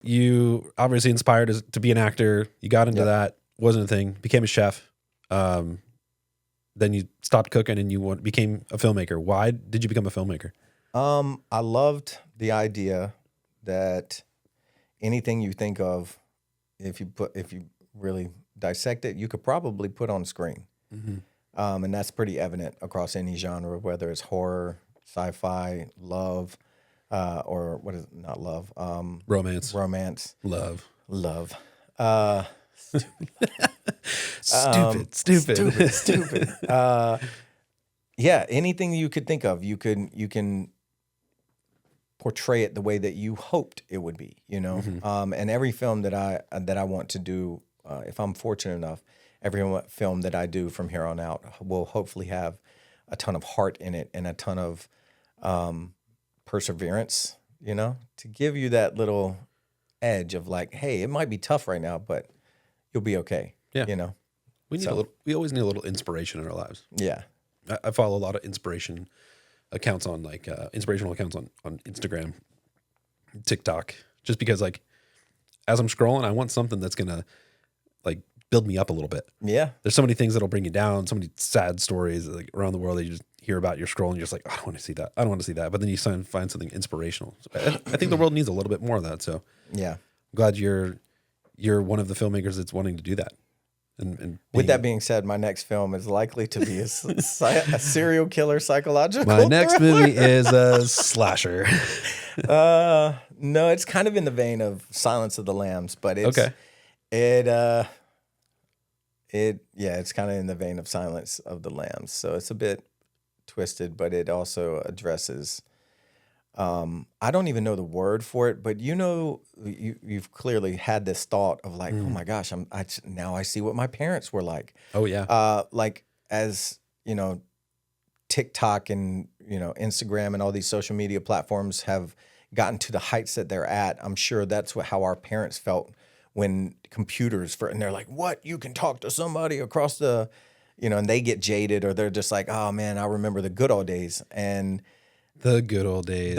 you obviously inspired to be an actor. You got into that, wasn't a thing, became a chef. Then you stopped cooking and you became a filmmaker. Why did you become a filmmaker? I loved the idea that anything you think of, if you really dissect it, you could probably put on screen. And that's pretty evident across any genre, whether it's horror, sci-fi, love, or what is it? Not love. Romance. Love. Stupid. Yeah, anything you could think of, you can portray it the way that you hoped it would be, you know. And every film that I want to do, if I'm fortunate enough, every film that I do from here on out will hopefully have a ton of heart in it and a ton of perseverance, you know, to give you that little edge of like, hey, it might be tough right now, but you'll be okay. Yeah, you know. We always need a little inspiration in our lives. Yeah. I follow a lot of inspirational accounts on on Instagram, TikTok, just because like as I'm scrolling, I want something that's gonna like build me up a little bit. Yeah. There's so many things that'll bring you down, so many sad stories like around the world that you just hear about. You're scrolling, you're just like, oh, I don't want to see that. I don't want to see that. But then you find something inspirational. So I think the world needs a little bit more of that. So yeah, I'm glad you're one of the filmmakers that's wanting to do that. And with that being said, my next film is likely to be a serial killer psychological. My next movie is a slasher. No, it's kind of in the vein of Silence of the Lambs, but it's it's kind of in the vein of Silence of the Lambs. So it's a bit twisted, but it also addresses. I don't even know the word for it, but you know, you've clearly had this thought of like, oh my gosh, now I see what my parents were like. Oh yeah. Like as you know, TikTok and Instagram and all these social media platforms have gotten to the heights that they're at. I'm sure that's how our parents felt when computers and they're like, what? You can talk to somebody across the, and they get jaded or they're just like, oh man, I remember the good old days. And the good old days.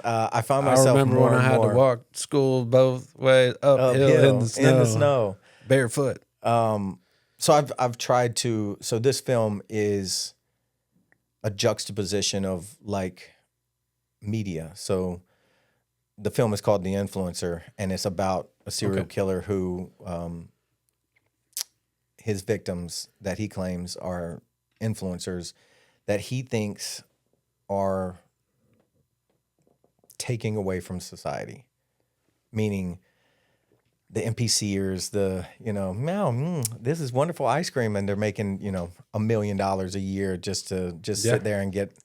I found myself. I remember when I had to walk to school both ways uphill in the snow, barefoot. So I've tried to. So this film is a juxtaposition of like media. So the film is called The Influencer, and it's about a serial killer who his victims that he claims are influencers that he thinks are taking away from society, meaning the NPCers, this is wonderful ice cream, and they're making $1 million a year just to sit there and get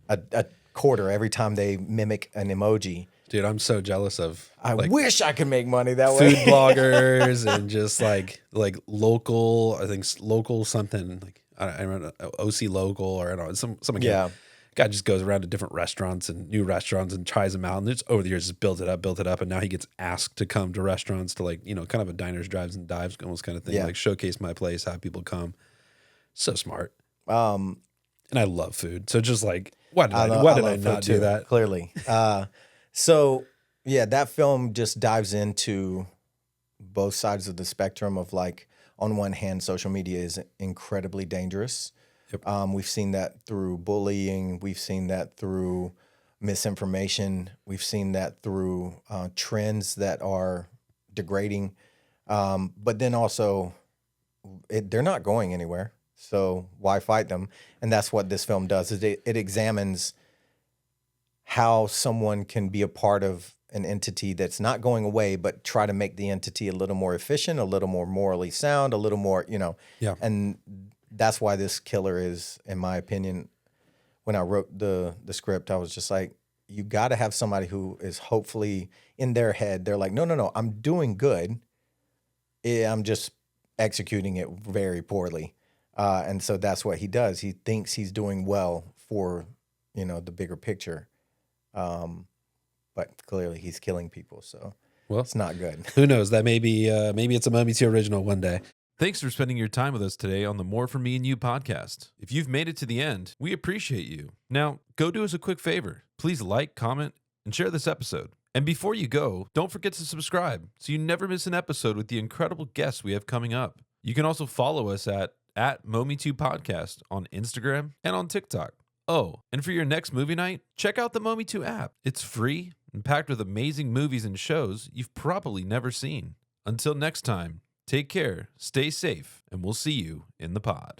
a quarter every time they mimic an emoji. Dude, I'm so jealous of. I wish I could make money that way. Food bloggers and just like local. I think local something like I don't know, OC local or I don't know some guy just goes around to different restaurants and new restaurants and tries them out, and just over the years just built it up, and now he gets asked to come to restaurants to kind of a diners, drives and dives almost kind of thing, like showcase my place, have people come. So smart. And I love food, so just like why did I not do that? Clearly. So yeah, that film just dives into both sides of the spectrum of like, on one hand, social media is incredibly dangerous. Yep. We've seen that through bullying. We've seen that through misinformation. We've seen that through trends that are degrading. But then also, they're not going anywhere. So why fight them? And that's what this film does. Is it examines how someone can be a part of an entity that's not going away, but try to make the entity a little more efficient, a little more morally sound, a little more, and that's why this killer is, in my opinion, when I wrote the script, I was just like, you got to have somebody who is hopefully in their head. They're like, no, I'm doing good. I'm just executing it very poorly. And so that's what he does. He thinks he's doing well for, the bigger picture. But clearly he's killing people. So it's not good. Who knows? That maybe it's a Mummy 2 original one day. Thanks for spending your time with us today on the More For Me and You podcast. If you've made it to the end, we appreciate you. Now, go do us a quick favor. Please like, comment, and share this episode. And before you go, don't forget to subscribe so you never miss an episode with the incredible guests we have coming up. You can also follow us at Momi2 Podcast on Instagram and on TikTok. Oh, and for your next movie night, check out the Momi2 app. It's free and packed with amazing movies and shows you've probably never seen. Until next time, take care, stay safe, and we'll see you in the pod.